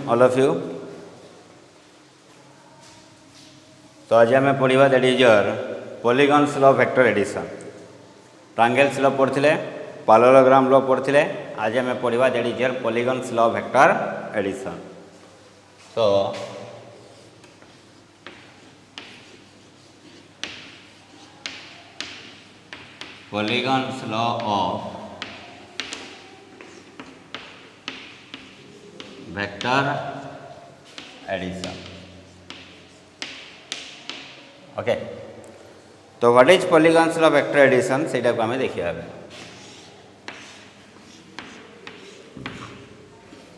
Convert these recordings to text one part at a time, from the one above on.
all of you. तो आज आम पढ़ा that is your polygons law vector addition. Triangles law पढ़ते पैरेललोग्राम लॉ पढ़ते आज आम पढ़ा that is your polygons law vector addition. तो polygons law of vector addition. Okay, तो what is polygons law vector addition से आम देखिए.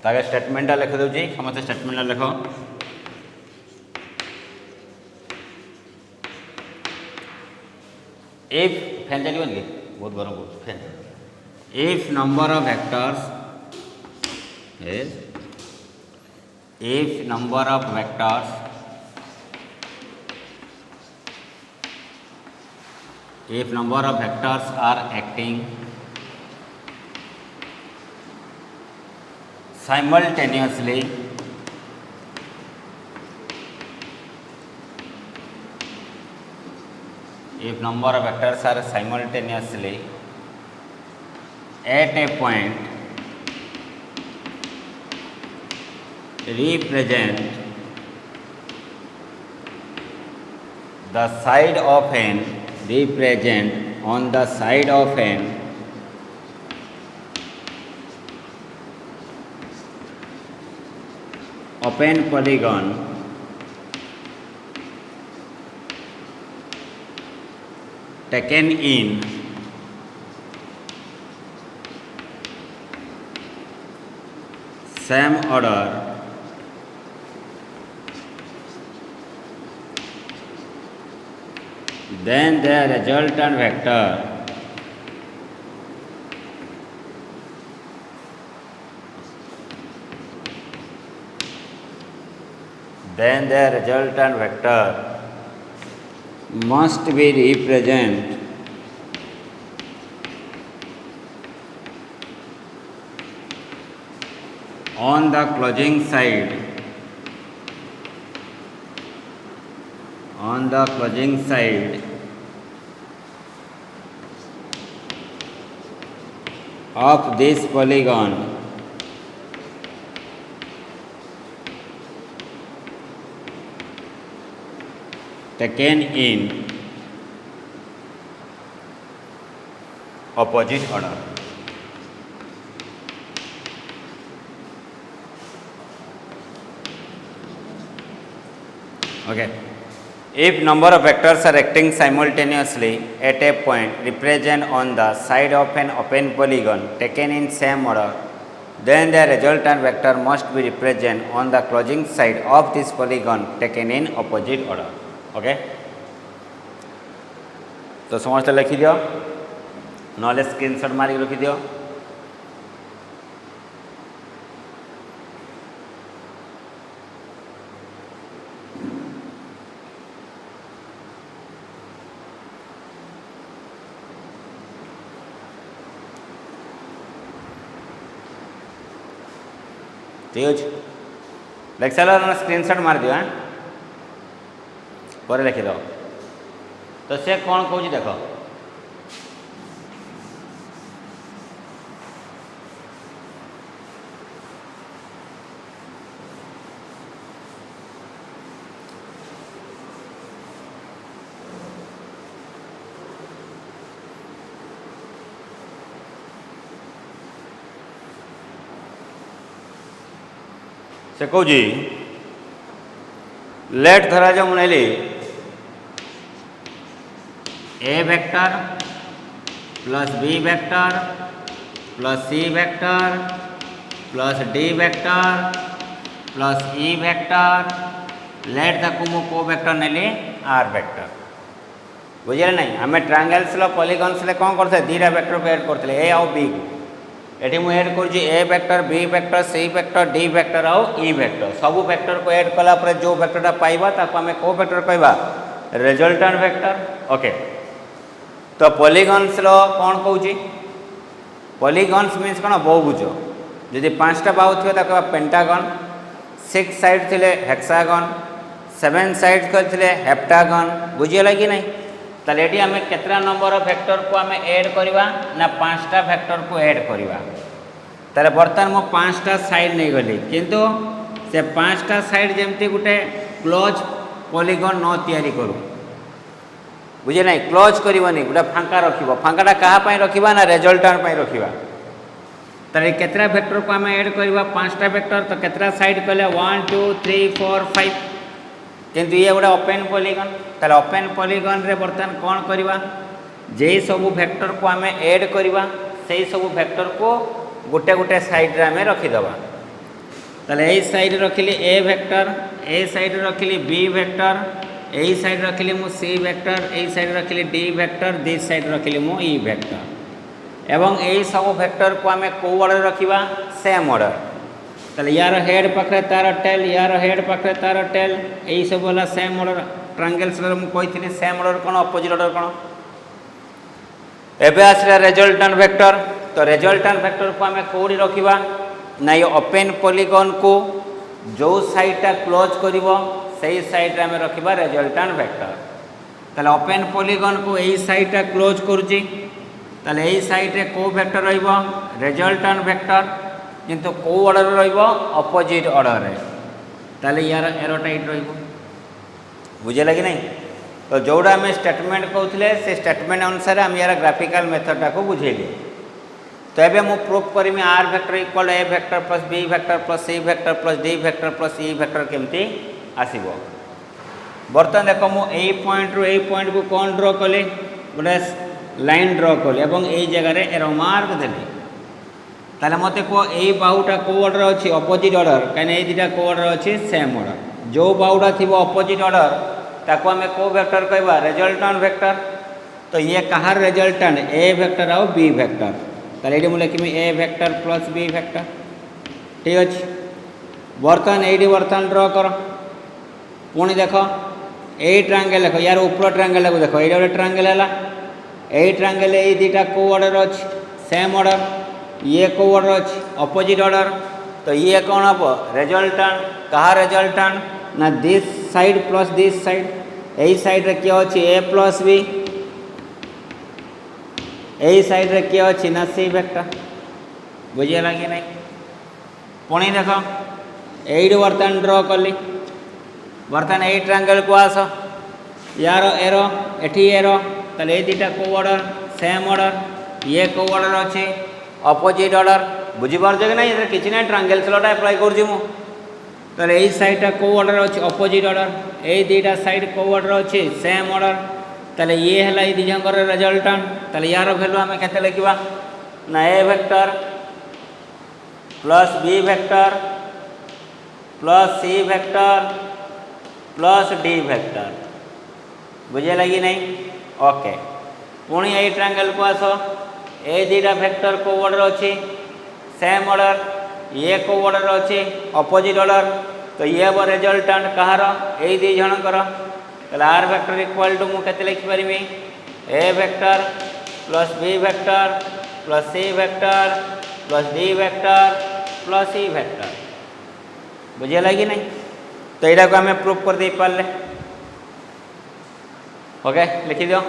ताके स्टेटमेंट लिख दूसरी समस्त स्टेटमेंट लिख. इफ फैन चलिए कि बहुत गरम हो fan. If number of vectors is if number of vectors are acting simultaneously at a point represent the side of an on the side of an open polygon taken in same order then the resultant vector must be represented on the closing side of this polygon taken in opposite order. Okay. If number of vectors are acting simultaneously at a point represent on the side of an open polygon taken in same order, then the resultant vector must be represented on the closing side of this polygon taken in opposite order. Okay. तो समस्त लिखी दियो knowledge screenshot मारी रखी दियो. ठीक अच्छे लिख सारा स्क्रीनशॉट मार दियो. पर लिखिद तो से कौन कौन देख से कौन लेट धरा जो मुनेली A vector plus B vector plus C vector plus D vector plus E vector let ताकू मु को वेक्टर नेली आर वेक्टर. बुझे नहीं आम ट्रायंगल्स पॉलीगन्स कौन करते दीटा वेक्टर को ऐड करते ए आउ बी को. एटी मु ऐड कर A vector B vector C vector D vector आउ ई वेक्टर सबू वेक्टर को ऐड कला पर जो वेक्टरटा पाइबा ताको आम को वेक्टर कहबा रिजल्टेंट वेक्टर. ओके, तो पॉलीगन्स कौन कहूँ पॉलीगन्स मीन्स कौन बहुभुज. जदि 5टा बाहु थी पेंटागन 6 साइड थिले हेक्सागन 7 साइड थे हेप्टागन बुझीगला कि नहीं ताले एटी आमे केतरा नंबर ऑफ वेक्टर को आमे ऐड करवा ना 5टा वेक्टर को ऐड करवा ताले बर्तमान मो 5टा साइड नहीं गली किंतु से 5टा साइड जेमती गुटे क्लोज पॉलीगन न तैयारी करू बुझे नहीं क्लोज करनी गोटे फांका रखिबो फांकाटा कहा पाई रखिबा ना रिजल्टेंट पाई रखिबा ताले केतरा वेक्टर को आमे ऐड करवा 5टा वेक्टर तो केतरा साइड कले 1 2 3 4 5 किंतु ये गोटे ओपन पॉलीगन ताले ओपन पॉलीगन रे बर्तमान कौन करवा जे सबू वेक्टर को आमे ऐड करवा से सबू वेक्टर को गोटे गोटे साइड रे आमे रखिदबा ताले ए साइड रखिली ए वेक्टर ए साइड रखिली बी वेक्टर ए साइड रखिली मु सी वेक्टर ए साइड रखिली डी वेक्टर दिस साइड रखिली मु ई वेक्टर एवं यही सब वेक्टर को आमे को ऑर्डर रखिबा सेम ऑर्डर ताले यार हेड पाखरे तार टेल यार हेड पाखरे तार टेल यही सब वाला सेम ऑर्डर ट्रायंगल्स रे मु कहिथिनी सेम ऑर्डर कोन अपोजिट ऑर्डर कोन एबे आसला रिजल्टेंट वेक्टर तो रिजल्टेंट वेक्टर को आमे कोडी रखिबा ना ये ओपन पॉलीगन को जो साइडटा क्लोज करिवो सही साइड रे आमे रखिबा रिजल्टेंट वेक्टर ताले ओपन पॉलीगन को यही साइडटा क्लोज करूची ताले यही साइड रे को वेक्टर रहिबो रिजल्टेंट वेक्टर किंतु को ऑर्डर रहिबो अपोजिट ऑर्डर रे ताले यार एरो टाइट रहिबो बुझेला कि नहीं तो जोड़ा आम स्टेटमेंट कहते से स्टेटमेंट अनुसार आम यार ग्राफिकल मेथडटा को बुझेली तो ये मुझे प्रूफ करी R vector equal A vector plus B vector plus C vector plus D vector plus E vector केमती आसीबो बर्तमान देख मुझे पॉइंट रू ए पॉइंट को कौन ड्र कली गोटे लाइन ड्र कली और यही जगह एरो मार्क देली ताले मते को यही बाहुटा को ऑर्डर अच्छी अपोजिट ऑर्डर कहीं ये दुटा को ऑर्डर अच्छी सेम ऑर्डर जो बाहुटा थी अपोजिट ऑर्डर ताको आमे को वेक्टर कहबा रिजल्टेंट वेक्टर तो ये कहार रिजल्टेंट ए वेक्टर आउ बी वेक्टर ताले एडी मु लिखिमी ए वेक्टर प्लस बी वेक्टर ठीक अछि बर्तमान एडी बर्तमान ड्र कर पुणी देख ए ट्रायंगल देख यार ऊपर ट्रायंगल को देख ये गोटे ट्रायंगल है ए ट्रायंगल ये दुटा को ऑर्डर अच्छी सेम ऑर्डर ये को ऑर्डर अच्छी अपोजिट ऑर्डर तो ये कौन हम रिजल्टेंट कहा रिजल्टेंट ना this side plus this side यही साइड रे क्या अच्छी ए प्लस बी यही साइड रे क्या अच्छी ना सी वेक्टर बुझेगा कि नहीं पुणी देख यही बर्तमान ड्र कली बर्तमान यही ट्रायंगल को आस यार एरो एठी एरो ताले ये दुटा को ऑर्डर सेम ऑर्डर ये को ऑर्डर अच्छी अपोजिट ऑर्डर बुझीपार कि नहीं किसी ना ट्रायंगल लटा अप्लाई करुँच मुझे यही साइडटा को ऑर्डर अच्छी अपोजिट ऑर्डर यही दुटा साइड को ऑर्डर अच्छी सेम ऑर्डर ताले ये है ये दिजर रिजल्टेंट ताले यार वैल्यू आम के लिखा ना A vector plus B vector plus C vector plus D vector बुझेगा कि नहीं ओके पुणी यही ट्रायंगल को आस ए दुटा वेक्टर को ऑर्डर अच्छी सेम ऑर्डर ये को ऑर्डर अच्छी अपोजिट ऑर्डर तो ये हम रिजल्टेंट कहार यही दी जनकर आर वेक्टर इक्वल टू मुझे लिखिपारि A vector plus B vector plus C vector plus D vector plus E vector बुझेगा कि नहीं तो यहाँ को आम प्रूफ कर दे पारे ओके लिखी दियो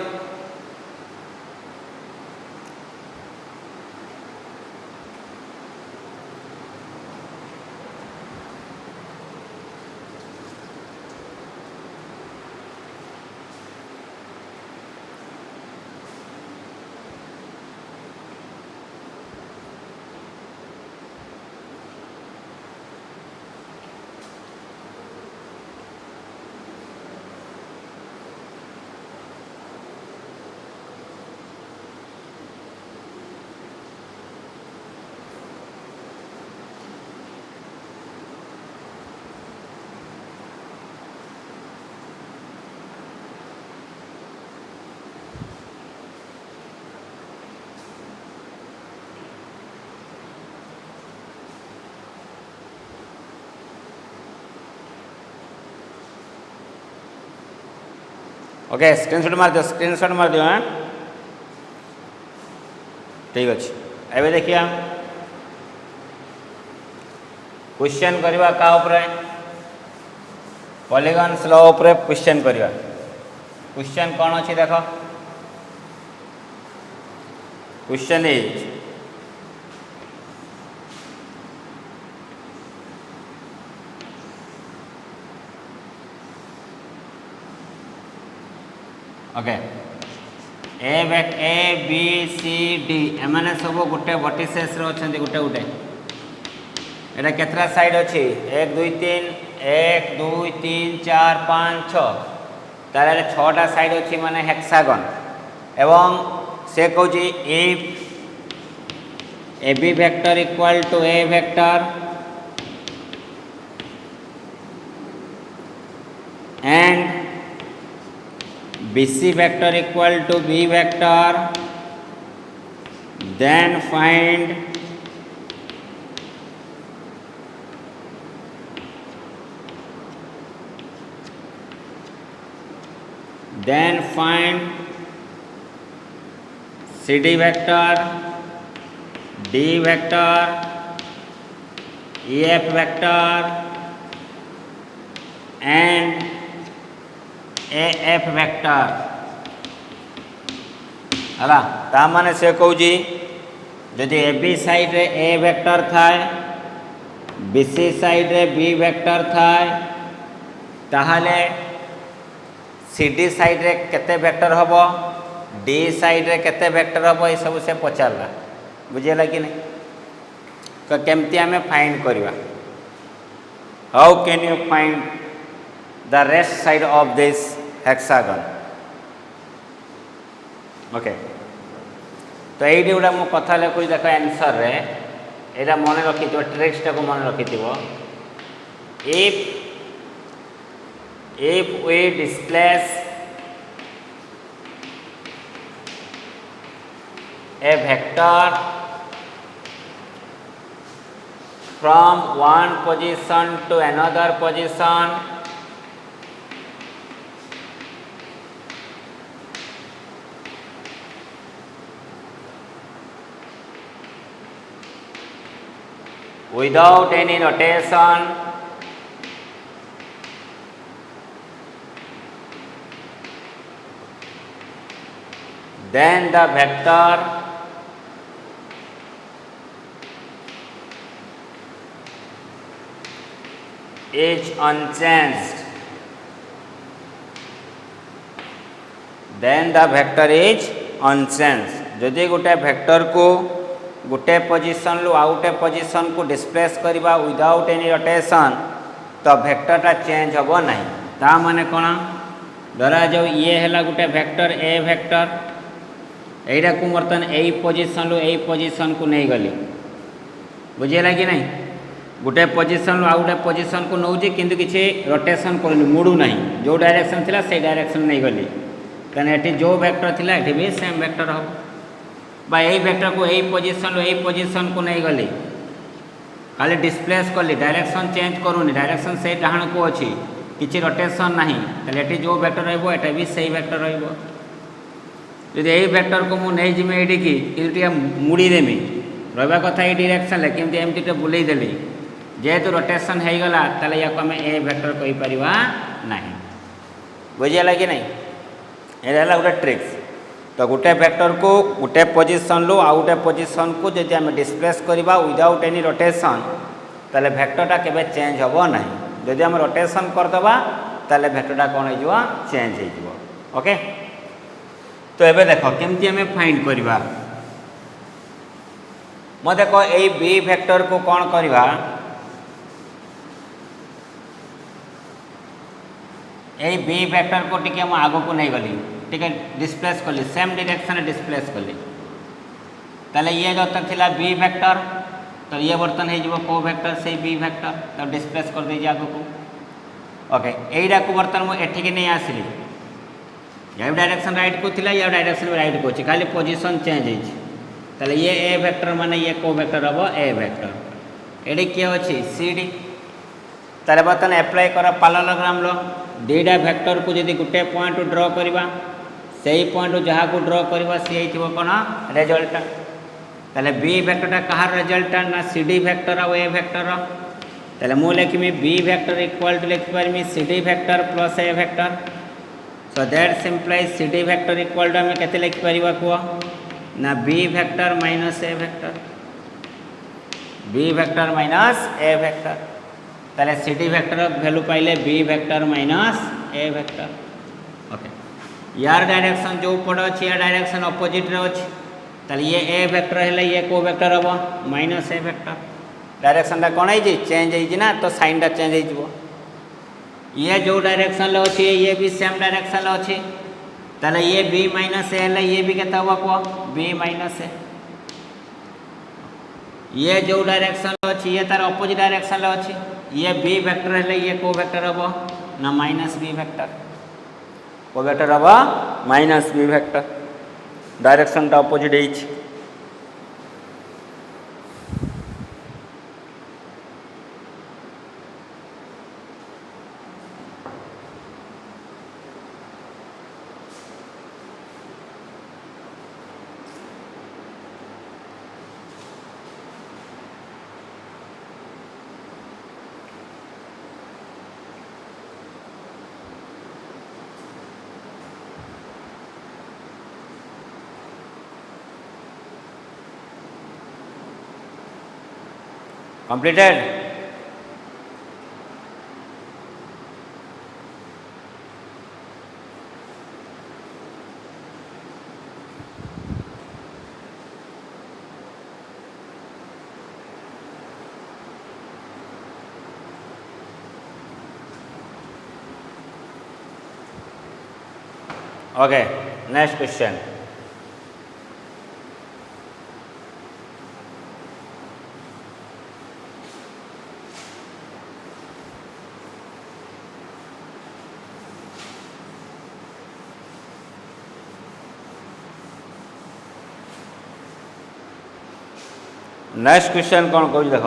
ओके स्क्रीनशॉट मार दियो हाँ ठीक अच्छे एवं देखिए क्वेश्चन करवा का उपरे पॉलीगॉन्स लॉ उपरे क्वेश्चन करिया। क्वेश्चन कौन अच्छी देख, question is okay A B C D एमाने सब गोटे वर्टिसेस अच्छा गोटे गोटे एटा केतरा साइड अच्छी 1 2 3 1 2 3 4 5 6 तार 6टा साइड अच्छी माने हेक्सागन एवं से कहूँ if A B vector equal to A vector and BC vector equal to B vector, then find CD vector, D vector, EF vector and AF vector है ता माने से कहूँ जदि ए बी साइड रे ए वेक्टर थाए बी सी साइड रे B vector थाए ताहले सी डी साइड रे केते वेक्टर हबो डी साइड रे केते वेक्टर हबो ये सब से पचारला बुझेला कि नहीं। तो केमती आमे फाइंड करवा, how can you find the rest side of this hexagon. Okay तो ये गोटा मु कथा लिखुच देख आंसर रे एटा मन रखी ट्रिक्स टाको मन रखी if we displace a vector from one position to another position without any rotation, then the vector is unchanged. Then the vector is unchanged. जदि गोटे वेक्टर को गोटे पोजीशन लु आउटे पोजीशन को डिस्प्लेस करवा विदाउट एनी रोटेशन तो वेक्टरटा change हम ना। ता माने कौन धरा जाऊ ये है गोटे वेक्टर ए वेक्टर यहीटा को बर्तमान यही पोजीशन लु यही पोजीशन को नहीं गली बुझेगा कि नहीं। गोटे पोजीशन आउ गोटे पोजीशन को नौची किंतु किसी रोटेशन करनी मुड़ू ना जो डायरेक्शन थिला से डायरेक्शन नहीं गली कहने ये जो वेक्टर थिला ये भी सेम वेक्टर हम बा यही वेक्टर को यही पोजीशन को नहीं गली खाली डिस्प्लेस कली डायरेक्शन चेंज करूनी डायरेक्शन से डाण को अच्छी किसी रोटेशन ना ये जो वेक्टर रहा भी सही वेक्टर रही यही वेक्टर को मुझे नहीं जिमी ये मुड़ीदेमी रहा कथा ये डायरेक्शन केमती एमती बुलेदेली जेहेतु रोटेशन हो गला ताले या आम ए वेक्टर कहीपर ना बुझेगा कि नहीं। ये गोटे ट्रिक्स तो गोटे वेक्टर को गोटे पोजीशन लु आउ गोटे पोजीशन को जब आम डिस्प्लेस करवा विदाउट एनी रोटेशन ताले वेक्टरटा केबे चेंज हम ना जदि आम रोटेशन करदे ताले वेक्टरटा कौन हो चेंज हो। ओके तो ये देख केमती आम फाइंड करवा मत देख यही बी वेक्टर को कौन करवा यही बी वेक्टर को टिके मु आगो को नहीं गली टिके डिस्प्लेस कली सेम डायरेक्शन डिस्प्लेस कली ताले ये जो तक थिला बी वेक्टर तो ये बर्तन हो को वेक्टर से बी वेक्टर तो डिस्प्लेस कर दे आगो को। ओके यहीटा को बर्तन मुझे एठिक नहीं आसली या डायरेक्शन राइट को थिला या डायरेक्शन राइट को खाली पोजीशन चेंज होता ये ए वेक्टर माने ये को वेक्टर हम ए वेक्टर ये किए अच्छी सी डी तारे बर्तन एप्लाय कर पैरेललोग्राम लो दीटा वेक्टर को जब गोटे पॉइंट ड्र करवा से पॉइंट जहाँ को ड्र करवा सी थी कौन रेजल्ट ताले बी वेक्टरटा कहार रेजल्ट ना सी डी वेक्टर आ ए वेक्टर ताले मु लिखमी बी वेक्टर इक्वल टू लिखि पारमी C D vector plus A vector so that simplify C D vector equal to आम के लिखिपर कह ना B vector minus A vector B vector minus A vector ताले सी डी वेक्टर वैल्यू पाइले B vector minus A vector okay यार direction जो पट अच्छी या डायरेक्शन अपोजिट अच्छी ताले ये ए वेक्टर है ये को वेक्टर हम माइनस ए वेक्टर डायरेक्शन कौन है चेंज होना तो साइन टा चेंज हो ये जो डायरेक्शन अच्छी ये भी सेम डायरेक्शन अच्छी ताले ये बी माइनस ए है ये भी केते हम कह बी माइनस ए ये जो डायरेक्शन अच्छी ये तार अपोजिट डायरेक्शन अच्छी ये बी वेक्टर है ये को वेक्टर हम ना माइनस बी वेक्टर को वेक्टर हम माइनस बी वेक्टर डायरेक्शन टा अपोजिट है completed okay next question next question कौन कह देख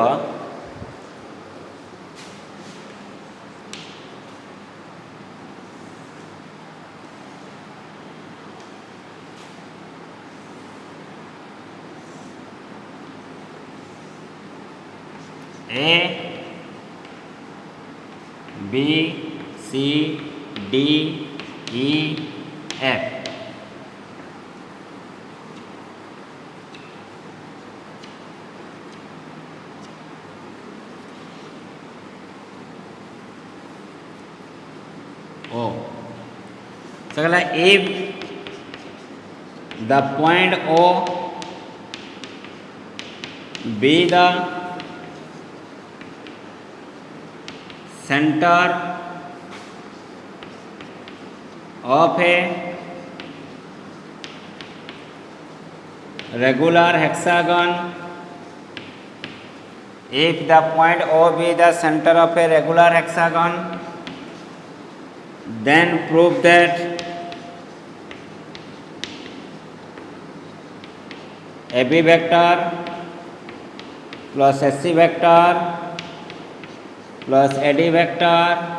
A B C D E F So, if the point O be the center of a regular hexagon, if the point O be the center of a regular hexagon, then prove that AB vector plus SC vector plus AD vector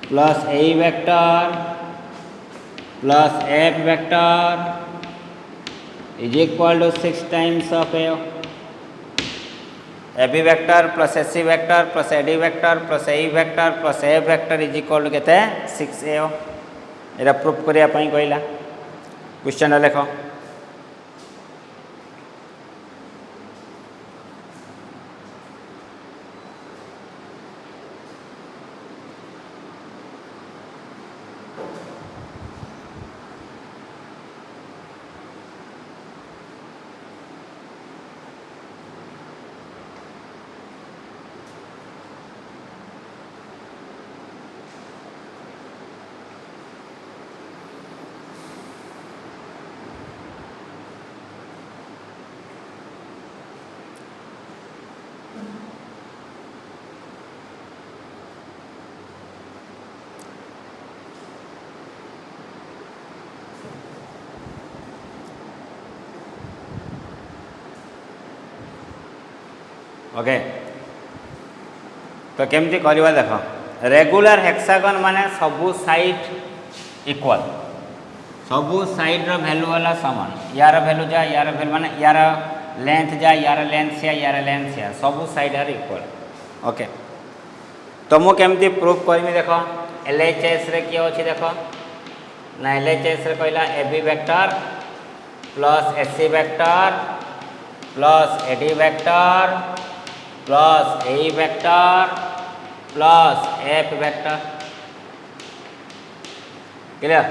plus AE vector plus F vector is equal to 6 times of A. AB vector plus SC vector plus AD vector plus AE vector plus F vector is equal to केते 6A. Era proof करिया पई कहला question लिखो okay तो केमती करवा देख regular hexagon माने सबू साइड इक्वल सबू साइड रो वैल्यू वाला समान यार वैल्यू जा यार वैल्यू माने यार लेंथ जा यार लेंथ से यार लेंथ से सबू साइड आर इक्वल ओके तो मु केमती प्रूफ करमी देख एलएचएस रे किए अच्छी देख ना एलएचएस रे कहला AB vector plus AC vector plus AD vector plus A vector plus F vector clear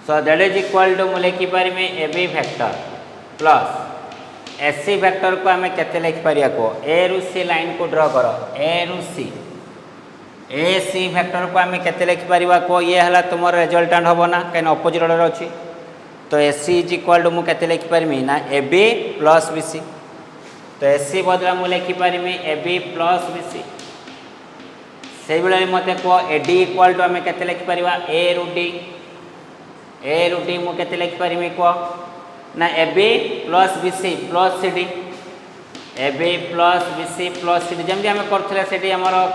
so that is equal to मुझे लिखिपारि AB vector plus AC vector को आम के लिखिपर को ए रु सी लाइन को ड्र कर ए रु सी ए सी वेक्टर को आम के लिखिपर को ये है तुम रिजल्टाट हम ना कहीं अपोजिट ऑर्डर अच्छी तो एसी इज इक्वल टू मुझे लिखिपारि ना A B plus B C तो एसी बदला मुझे लिखिपारि A B plus B C से मत कह ए डी इक्वल टू आम के लिखिपर ए रु डी मुझे लिखिपारि कह ना A B plus B C plus C D A B plus B C plus C D जमी आम करते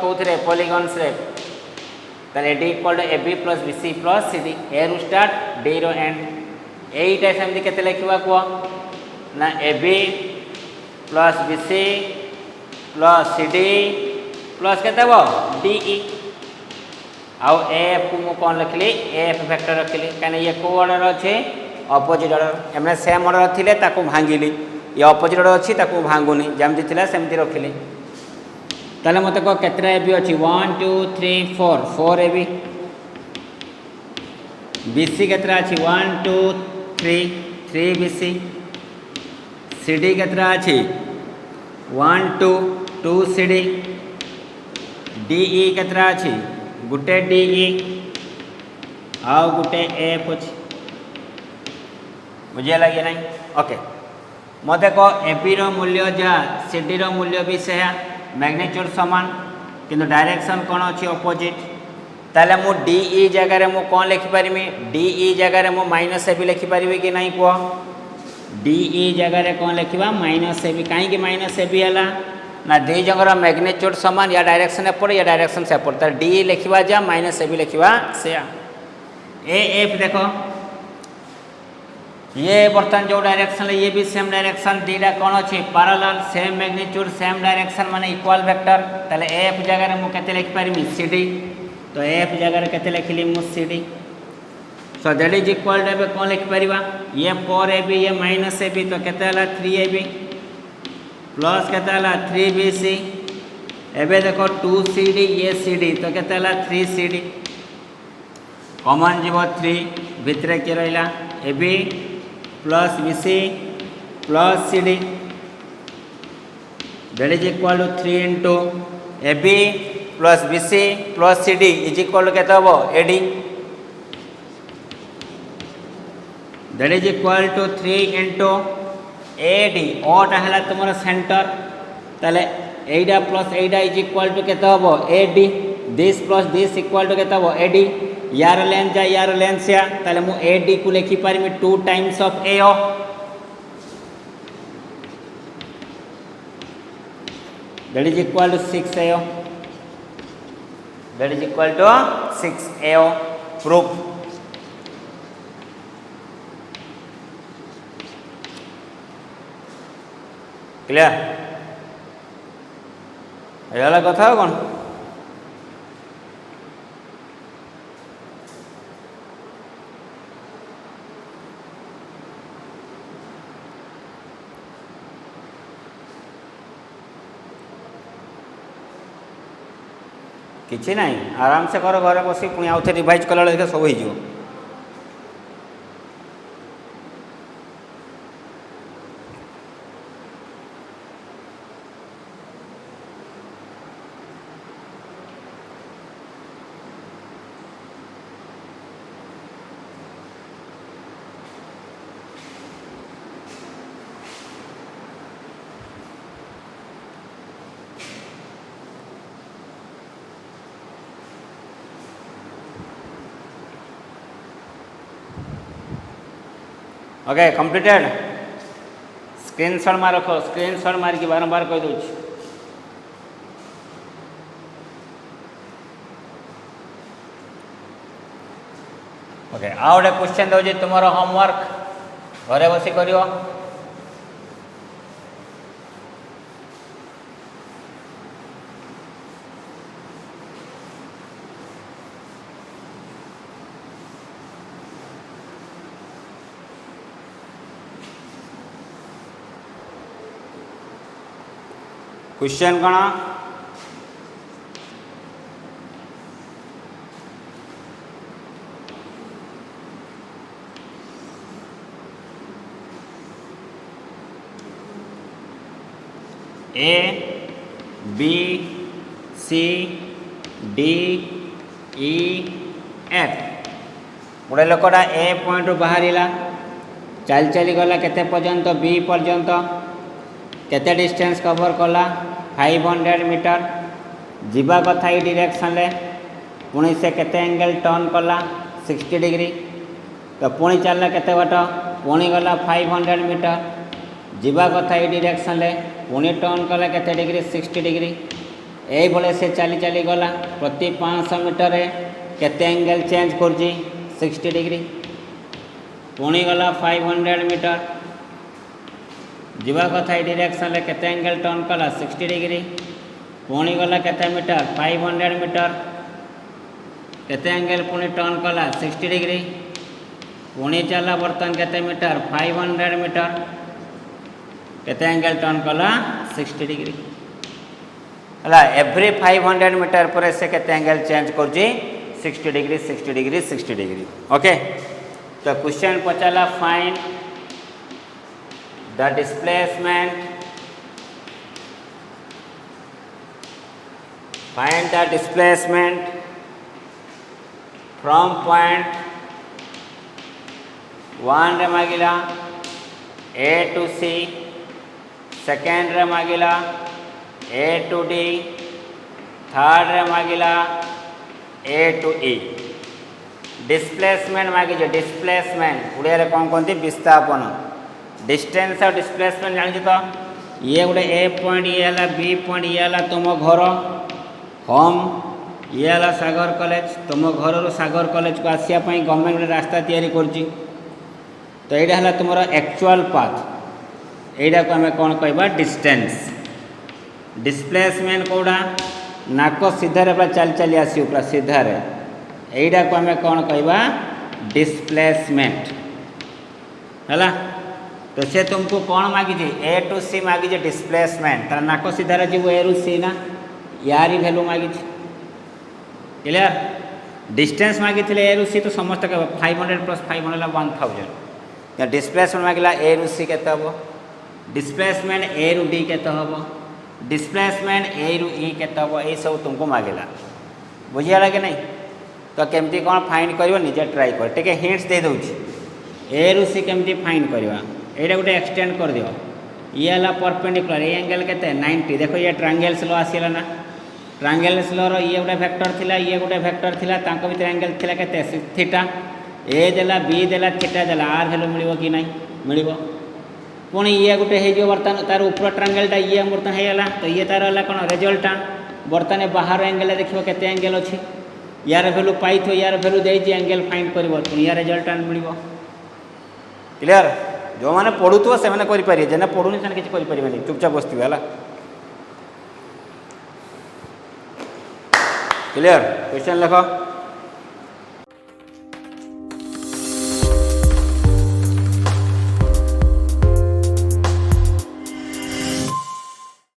कौन polygons A D equal to A B plus B C plus C D A रु start D रो and यहीटा सेमती के लिखा कह ना A B plus B C plus C D plus के डी ई आउ एफ को कौन लिखली एफ वेक्टर रखिली कहीं ये कौ ऑर्डर अच्छे अपोजिट ऑर्डर एमने सेम ऑर्डर थिले ताको भांगिली ये अपोजिट ऑर्डर अच्छी ताको भांगुनी जमती थिला सेमती रखिली ताले मते को केतरा एबी अछि 1 2 3 4 4 एबी बीसी केतरा अछि 1 2 3 3 बीसी सीडी केतरा अछि 1 2 2 सीडी डीई केतरा अछि गुटे डीई आउ गुटे एफ अछि बुझे लगे ना ओके मत कह एबी मूल्य जा सीडी मूल्य भी से मैग्नीट्यूड सामान किंतु डायरेक्शन कौन अच्छी अपोजिट ताले मु डीई जगह मु कौन लिखिपारि डीई जगह मु माइनस ए भी लिखिपारि कि नहीं कह डीई जगह कौन लिखा माइनस ए भी कहीं माइनस ए भी है ना दी जगह मैग्नीट्यूड सामान या डायरेक्शन एपट या डायरेक्शन से एपट तार डी लिखा जा माइनस ए भी लिखा से ए एफ देखो ये बर्तमान जो डायरेक्शन ये भी सेम डायरेक्शन दीटा कौन अच्छी parallel same magnitude same direction माने इक्वल वेक्टर ताले एफ जगह मुझे लिखिपारि सी डी तो एफ जगह के लिखिली मु C D so that is equal to कौन लिखिपार ये 4 ए बी ये माइनस ए बी तो के 3 ए बी प्लस के 3 बी सी एबे देखो 2 सी डी ये सी डी तो के 3 सी डी कॉमन जीव 3 भितर किए रहा A B plus B C plus C D that is equal to 3 into A B plus B C plus C D is equal to केते हबो A D that is equal to 3 into A D ओटा है तुम centre ताले एटा plus iota is equal to केते हबो A D this plus this equal to केते हबो ए डी यार लेंथ जा यार लेंथ से ताले मु ए डी को लिखि पारि 2 times of A O that is equal to 6 A O that is equal to 6 A O proof clear ये कथा कौन किसी ना आराम से कर घर बस पुणी आउ थे रिवाइज कला देखा सब हो ओके कंप्लीटेड स्क्रीनशॉट मार रख स्क्रीनशॉट मारिक बारंबार कह दूँ ओके आ गए क्वेश्चन दूसरी तुम होमवर्क घरे बस कर कौन 1 क्वेश्चन कौन A B C D E F गोटे लोकटा ए पॉइंट बाहर चल चली गला केते पर्यंत बी पर्यंत केते डिस्टेंस कवर कला 500 मीटर जीवा कथा ये डायरेक्शन ले पुणी से केते एंगल टर्न कला 60 डिग्री तो पुणी चलला केते बाट पुणी गला 500 मीटर जीवा कथा ये डायरेक्शन ले पुणी टर्न कला केते डिग्री 60 डिग्री यही भाई से चली चली गला प्रति 500 मीटर केते एंगल चेंज कर 60 डिग्री पुणी गला 500 मीटर जीवा कथा ये डायरेक्शन ले केते एंगल टर्न कला 60 डिग्री पुणी गला केते मीटर 500 मीटर केते एंगल पुणी टर्न कला 60 डिग्री पुणी चला बर्तमान केते मीटर 500 मीटर केते एंगल टर्न कला 60 डिग्री है एव्री 500 मीटर पर से केते एंगल चेंज कर 60 डिग्री 60 डिग्री 60 डिग्री ओके। तो क्वेश्चन पचाला find the displacement from point 1 रे मागिला ए टू सी सेकेंड रे मागिला ए टू डी थर्ड रे मागिला ए टू ई डिस्प्लेसमेंट मागिजे डिस्प्लेसमेंट उड़िया कौन कहते विस्थापन डिस्टेंस और डिस्प्लेसमेंट जानी तो ये गोटे ए पॉइंट ये है बी पॉइंट ये है तुम घर होम ये है सागर कॉलेज तुम घर सागर कॉलेज को आसापी गवर्नमेंट गोटे रास्ता तैयारी करची तो यहाँ है तुम एक्चुअल पाथ यहाँ को आम कौन कहवा डिस्टेंस डिस्प्लेसमेंट कौड़ा नाक सीधारे पूरा चल चली आसो पूरा सीधारे यहाँ को आम कौन कहवा डिस्प्लेसमेंट है तो से तुमको कौन मागिजे ए टू सी मागिजे डिस्प्लेसमेंट तार नाक सीधारे जीव ए रु सी ना यार भैल्यू मागिजे क्लियर डिस्टेंस मागी ए रु सी तो समस्त 500 + 500 1000 डिस्प्लेसमेंट मागिला ए रु सी केते हम डिस्प्लेसमेंट ए रु डी केते हम डिस्प्लेसमेंट ए रु ई केते हम ये सब तुमको मागिला बुझीगला कि नहीं तो केमती कौन फाइंड कर निजे ट्राई कर टे हिंट्स दे दूची ए रु सी केमती फाइंड करवा ये गोटे एक्सटेंड कर दियो ये है परपेंडिकुलर ये एंगल केते 90 देखो ये ट्रायंगल्स लो आसीला ना ट्रायंगल्स लो ये गोटे वेक्टर थिला ये गोटे वेक्टर थिला तांको भीतर एंगल थिला केते थीटा ए देला बी देला थीटा देला आर वैल्यू मिलिबो कि नहीं मिलिबो पुणी ये गोटे हो बर्तमान तार ऊपर ट्रायंगलटा ये बर्तमान होगा तो ये तार है कौन रिजल्टांट बर्तमान बाहर एंगल देखो केते एंगल अच्छी यार भैल्यू पाई यार भैल्यू दे एंगल फाइंड कर या रिजल्टांट मिल क्लियर जो मैंने पढ़ुव से करें जेना पढ़ुनी से किसी करें चुपचाप बसवे है क्लियर क्वेश्चन लिख